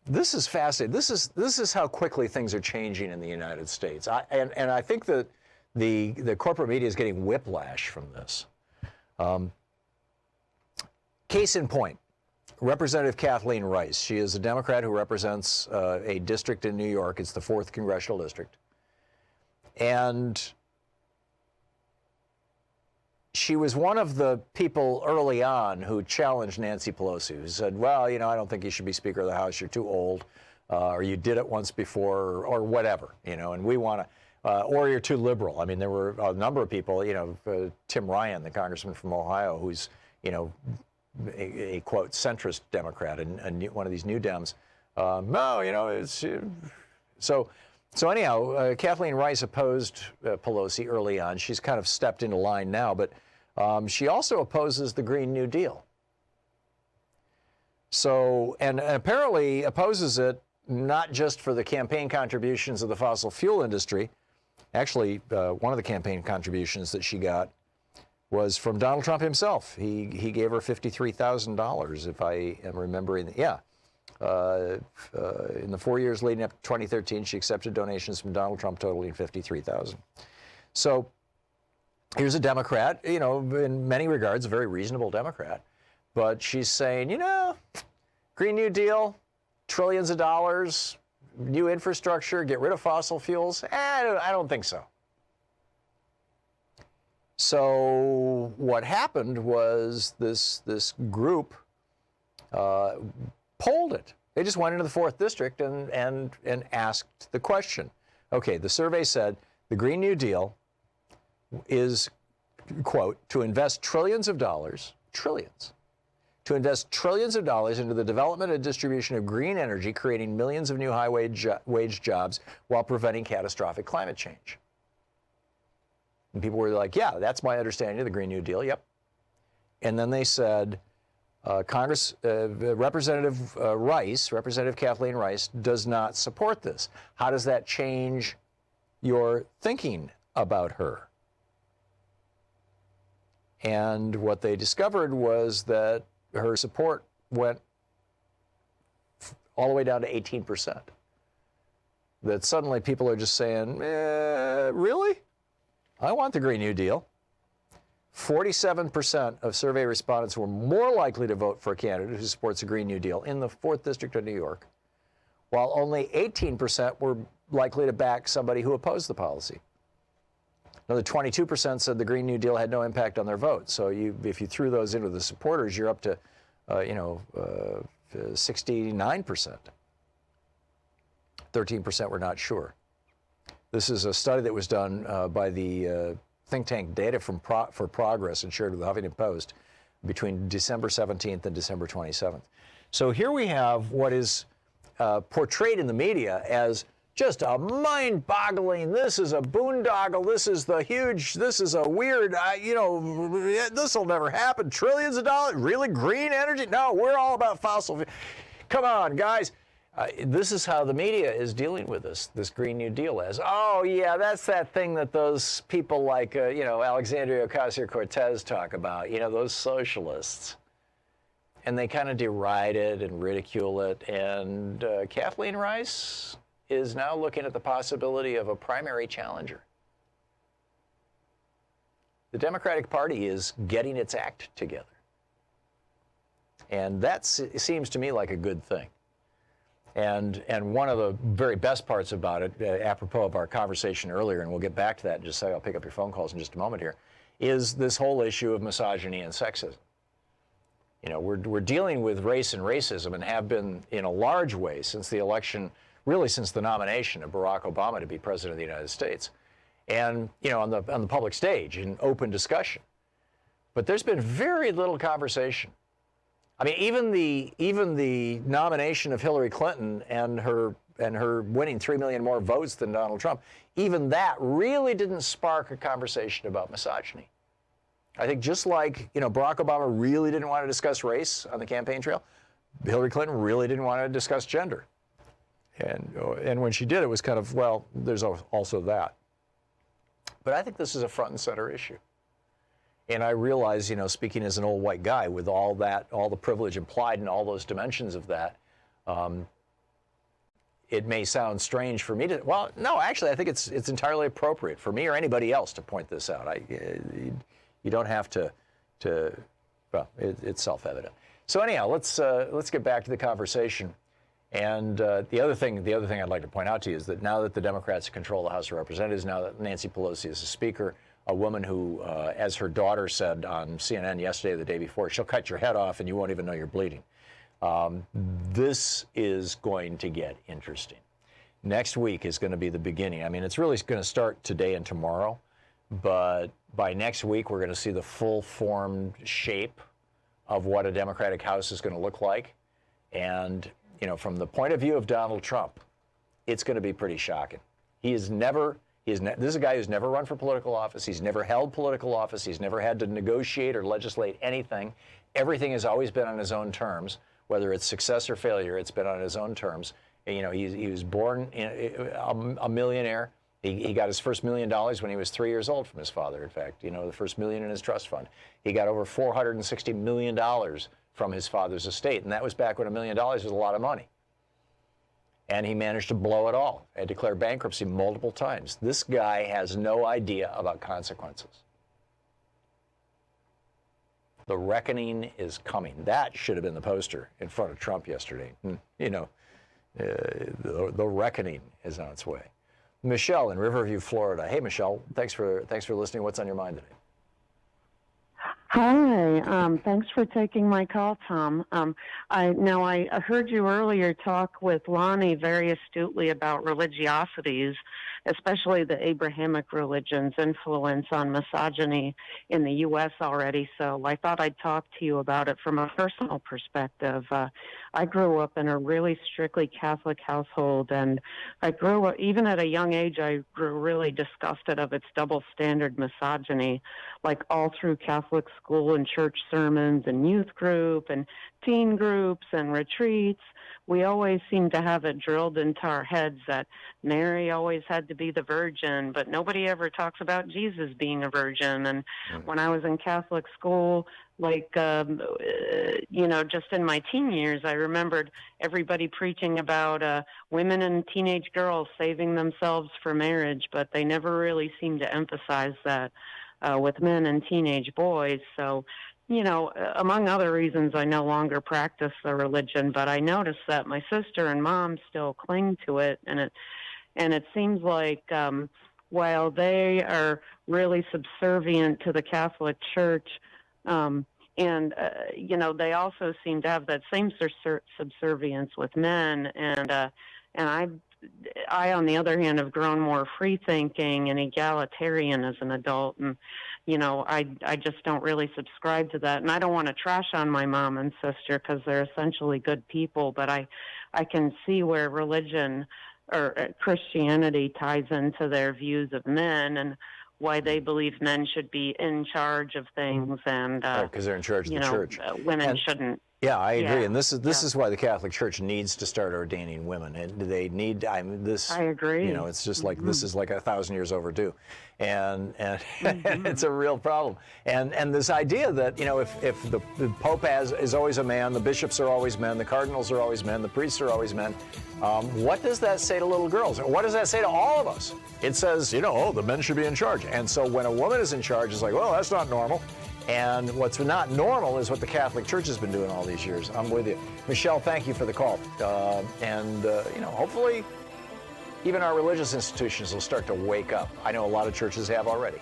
this is fascinating. This is how quickly things are changing in the United States. And I think that the corporate media is getting whiplash from this. Case in point, Representative Kathleen Rice. She is a Democrat who represents a district in New York. It's the 4th Congressional District. And she was one of the people early on who challenged Nancy Pelosi, who said, well, you know, I don't think you should be Speaker of the House. You're too old, or you did it once before, or whatever, you know, and we want to, or you're too liberal. I mean, there were a number of people, you know, Tim Ryan, the congressman from Ohio, who's, you know, a quote, centrist Democrat and one of these new Dems. No, you know, it's, so anyhow, Kathleen Rice opposed Pelosi early on. She's kind of stepped into line now, but she also opposes the Green New Deal. So, and apparently opposes it not just for the campaign contributions of the fossil fuel industry. Actually, one of the campaign contributions that she got was from Donald Trump himself. He gave her $53,000, if I am remembering. Yeah. In the 4 years leading up to 2013, she accepted donations from Donald Trump totaling $53,000. So here's a Democrat, you know, in many regards, a very reasonable Democrat. But she's saying, you know, Green New Deal, trillions of dollars, new infrastructure, get rid of fossil fuels. I don't think so. So what happened was this group polled it. They just went into the 4th District and asked the question. Okay, the survey said the Green New Deal is, quote, to invest trillions of dollars, to invest trillions of dollars into the development and distribution of green energy, creating millions of new high-wage jobs while preventing catastrophic climate change. And people were like, yeah, that's my understanding of the Green New Deal, yep. And then they said, Representative Rice, Representative Kathleen Rice, does not support this. How does that change your thinking about her? And what they discovered was that her support went all the way down to 18%. That suddenly people are just saying, really? I want the Green New Deal. 47% of survey respondents were more likely to vote for a candidate who supports the Green New Deal in the 4th District of New York, while only 18% were likely to back somebody who opposed the policy. Another 22% said the Green New Deal had no impact on their vote. So if you threw those into the supporters, you're up to, 69%. 13% were not sure. This is a study that was done by the think tank Data for Progress and shared with the Huffington Post between December 17th and December 27th. So here we have what is portrayed in the media as just a mind-boggling, this is a boondoggle, this is a weird, this will never happen, trillions of dollars, really, green energy? No, we're all about fossil fuel. Come on, guys. This is how the media is dealing with this Green New Deal as, oh, yeah, that's that thing that those people like, Alexandria Ocasio-Cortez talk about, those socialists. And they kind of deride it and ridicule it. And Kathleen Rice is now looking at the possibility of a primary challenger. The Democratic Party is getting its act together. And that seems to me like a good thing. And one of the very best parts about it, apropos of our conversation earlier, and we'll get back to that in just a second, I'll pick up your phone calls in just a moment here, is this whole issue of misogyny and sexism. We're dealing with race and racism and have been in a large way since the election, really since the nomination of Barack Obama to be president of the United States. And, on the public stage in open discussion. But there's been very little conversation. I mean, even the nomination of Hillary Clinton and her winning 3 million more votes than Donald Trump, even that really didn't spark a conversation about misogyny. I think just like, Barack Obama really didn't want to discuss race on the campaign trail, Hillary Clinton really didn't want to discuss gender. And when she did, it was kind of, well, there's also that. But I think this is a front and center issue. And I realize, speaking as an old white guy with all the privilege implied in all those dimensions of that, it may sound strange for me to, well, no, actually, I think it's entirely appropriate for me or anybody else to point this out. You don't have to well, it's self-evident. So anyhow, let's get back to the conversation. And the other thing I'd like to point out to you is that now that the Democrats control the House of Representatives, now that Nancy Pelosi is the Speaker, a woman who, as her daughter said on CNN yesterday or the day before, she'll cut your head off and you won't even know you're bleeding. This is going to get interesting. Next week is going to be the beginning. I mean, it's really going to start today and tomorrow, but by next week, we're going to see the full-formed shape of what a Democratic House is going to look like. And, you know, from the point of view of Donald Trump, it's going to be pretty shocking. This is a guy who's never run for political office. He's never held political office. He's never had to negotiate or legislate anything. Everything has always been on his own terms. Whether it's success or failure, it's been on his own terms. You know, he was born a millionaire. He got his first $1 million when he was 3 years old from his father, in fact, you know, the first million in his trust fund. He got over $460 million from his father's estate, and that was back when $1 million was a lot of money. And he managed to blow it all and declare bankruptcy multiple times. This guy has no idea about consequences. The reckoning is coming. That should have been the poster in front of Trump yesterday. You know, the reckoning is on its way. Michelle in Riverview, Florida. Hey, Michelle, thanks for listening. What's on your mind today? Hi, thanks for taking my call, Tom. I heard you earlier talk with Lonnie very astutely about religiosities, especially the Abrahamic religion's influence on misogyny in the U.S. already. So I thought I'd talk to you about it from a personal perspective. I grew up in a really strictly Catholic household, and I grew up, even at a young age, I grew really disgusted of its double standard misogyny, like all through Catholic school and church sermons and youth group and teen groups and retreats. We always seem to have it drilled into our heads that Mary always had to be the virgin, but nobody ever talks about Jesus being a virgin. And when I was in Catholic school, like, you know, just in my teen years, I remembered everybody preaching about women and teenage girls saving themselves for marriage, but they never really seemed to emphasize that with men and teenage boys. So, you know, among other reasons, I no longer practice the religion, but I noticed that my sister and mom still cling to it, and it seems like while they are really subservient to the Catholic Church, and you know, they also seem to have that same subservience with men, and I, on the other hand, have grown more free-thinking and egalitarian as an adult, and you know, I just don't really subscribe to that. And I don't want to trash on my mom and sister because they're essentially good people, but I can see where religion or Christianity ties into their views of men and why they believe men should be in charge of things, and because they're in charge of the church. Women shouldn't. Yeah, I agree, and this is why the Catholic Church needs to start ordaining women, and they need. I agree. You know, it's just like this is like 1,000 years overdue, and it's a real problem. And this idea that, you know, if the Pope is always a man, the bishops are always men, the cardinals are always men, the priests are always men. What does that say to little girls? What does that say to all of us? It says, you know, oh, the men should be in charge, and so when a woman is in charge, it's like, well, that's not normal. And what's not normal is what the Catholic Church has been doing all these years. I'm with you. Michelle, thank you for the call. You know, hopefully even our religious institutions will start to wake up. I know a lot of churches have already.